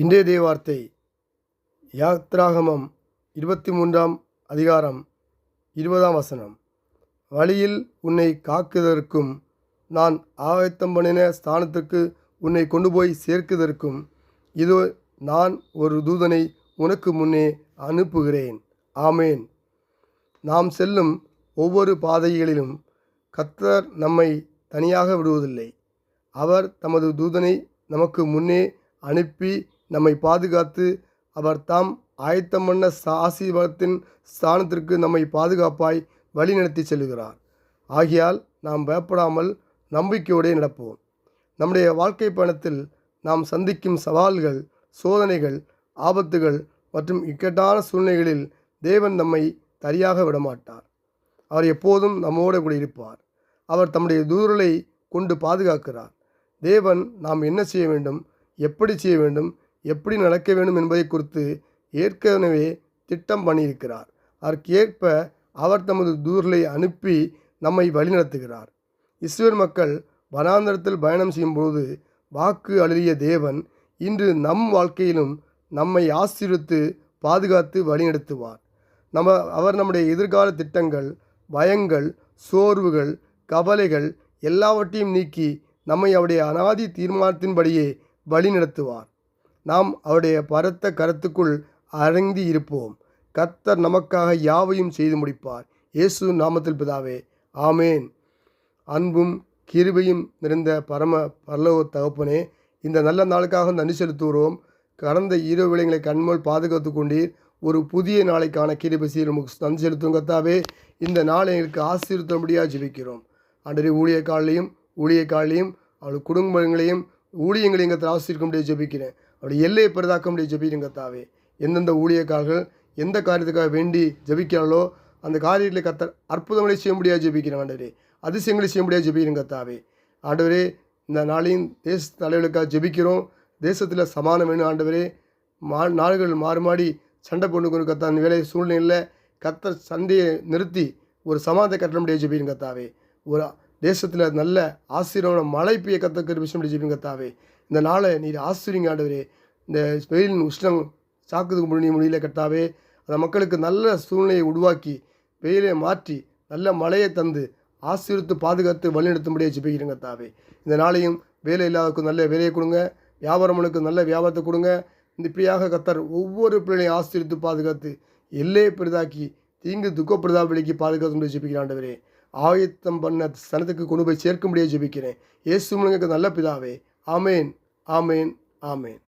இன்றைய தேவார்த்தை யாத்ராகமம் 23ஆம் அதிகாரம் 20ஆம் வசனம். வழியில் உன்னை காக்குதற்கும் நான் ஆயத்தம் பண்ணின ஸ்தானத்துக்கு உன்னை கொண்டு போய் சேர்க்குதற்கும் இதோ நான் ஒரு தூதனை உனக்கு முன்னே அனுப்புகிறேன். ஆமேன். நாம் செல்லும் ஒவ்வொரு பாதைகளிலும் கர்த்தர் நம்மை தனியாக விடுவதில்லை. அவர் தமது தூதனை நமக்கு முன்னே அனுப்பி நம்மை பாதுகாத்து அவர் தாம் ஆயத்தம் பண்ண ஆசீர்வாதத்தின் ஸ்தானத்திற்கு நம்மை பாதுகாப்பாய் வழி நடத்தி செல்கிறார். ஆகையால் நாம் பயப்படாமல் நம்பிக்கையோடு நடப்போம். நம்முடைய வாழ்க்கை பயணத்தில் நாம் சந்திக்கும் சவால்கள், சோதனைகள், ஆபத்துகள் மற்றும் இக்கட்டான சூழ்நிலைகளில் தேவன் நம்மை தனியாக விடமாட்டார். அவர் எப்போதும் நம்மோடு கூட இருப்பார். அவர் தம்முடைய தூதர்களை கொண்டு பாதுகாக்கிறார். தேவன் நாம் என்ன செய்ய வேண்டும், எப்படி செய்ய வேண்டும், எப்படி நடக்க வேண்டும் என்பதை குறித்து ஏற்கனவே திட்டம் பண்ணியிருக்கிறார். அதற்கேற்ப அவர் தமது தூதர்களை அனுப்பி நம்மை வழிநடத்துகிறார். இஸ்ரவேல் மக்கள் வனாந்தரத்தில் பயணம் செய்யும்போது வாக்கு அருளிய தேவன் இன்று நம் வாழ்க்கையிலும் நம்மை ஆசீர்வதித்து பாதுகாத்து வழிநடத்துவார். அவர் நம்முடைய எதிர்கால திட்டங்கள், பயங்கள், சோர்வுகள், கவலைகள் எல்லாவற்றையும் நீக்கி நம்மை அவருடைய அனாதி தீர்மானத்தின்படியே வழிநடத்துவார். நாம் அவருடைய பரத்த கரத்துக்குள் அடங்கி இருப்போம். கர்த்தர் நமக்காக யாவையும் செய்து முடிப்பார். இயேசு நாமத்தில் பிதாவே, ஆமேன். அன்பும் கிருபையும் நிறைந்த பரலோக தகப்பனே, இந்த நல்ல நாளுக்காக நன்றி செலுத்துகிறோம். கடந்த இரவு வேளைகளை கண்மூல் பாதுகாத்து கொண்டீர். ஒரு புதிய நாளைக்கான கிருபை செய்ய நமக்கு நன்றி செலுத்தும் கர்த்தாவே. இந்த நாளை எங்களுக்கு ஆசீர்வதிக்கும்படியாக ஜெபிக்கிறோம். ஆண்டவரே, ஊழியக்காலையும் அவருடைய குடும்பங்களையும் ஊழியங்களையும் கர்த்தர் ஆசீர்வதிக்கும்படியாக ஜெபிக்கிறேன். அவருடைய எல்லையை பெரிதாக்கும்படியாக ஜெபிக்கிறேன் கர்த்தாவே. எந்தெந்த ஊழியக்காரர்கள் எந்த காரியத்துக்காக வேண்டி ஜெபிக்கிறார்களோ அந்த காரியங்களை கர்த்தர் அற்புதங்களை செய்ய முடியாது ஜெபிக்கிறேன். ஆண்டவரே, அதிசயங்களை செய்ய முடியாது ஜெபிக்கிறேன் கர்த்தாவே. ஆண்டவரே, இந்த நாளையும் தேச தலைவர்களுக்காக ஜெபிக்கிறோம். தேசத்தில் சமாதானம் வேணும் ஆண்டவரே. நாடுகள் மாறி சண்டை போட்டு கொண்டு கர்த்தர் அந்த வேலை சூழ்நிலையில் கர்த்தர் சண்டையை நிறுத்தி ஒரு சமாதானத்தை கட்ட முடியாது ஜெபிக்கிறேன் கர்த்தாவே. ஒரு தேசத்தில் நல்ல ஆசீர்வாதம் மழை பெய்ய கர்த்தர் விஷயம் ஜெபிக்கிறேன் கர்த்தாவே. இந்த நாளை நீர் ஆசீர்வதிங்க ஆண்டவரே. இந்த வெயிலின் உஷ்ணம் சாக்குதுக்கு முடியல கர்த்தாவே. அந்த மக்களுக்கு நல்ல சூழ்நிலையை உருவாக்கி வெயிலை மாற்றி நல்ல மழையை தந்து ஆசீர்வித்து பாதுகாத்து வழிநடத்தும்படியாக ஜெபிக்கிறேன் கர்த்தாவே. இந்த நாளையும் வேலை இல்லாதவருக்கு நல்ல வேலையை கொடுங்க, வியாபாரங்களுக்கு நல்ல வியாபாரத்தை கொடுங்க. இந்த இப்படியாக கர்த்தர் ஒவ்வொரு பிள்ளைகளையும் ஆசீர்வித்து பாதுகாத்து எல்லையை பெரிதாக்கி தீங்கு துக்கப்படுதா விலைக்கு பாதுகாத்து ஜெபிக்கிறேன் ஆண்டவரே. ஆயத்தம் பண்ண ஸ்தலத்துக்கு கொண்டு போய் சேர்க்கும்படியாக ஜெபிக்கிறேன். இயேசு நல்ல பிதாவே, ஆமேன், ஆமேன், ஆமேன்.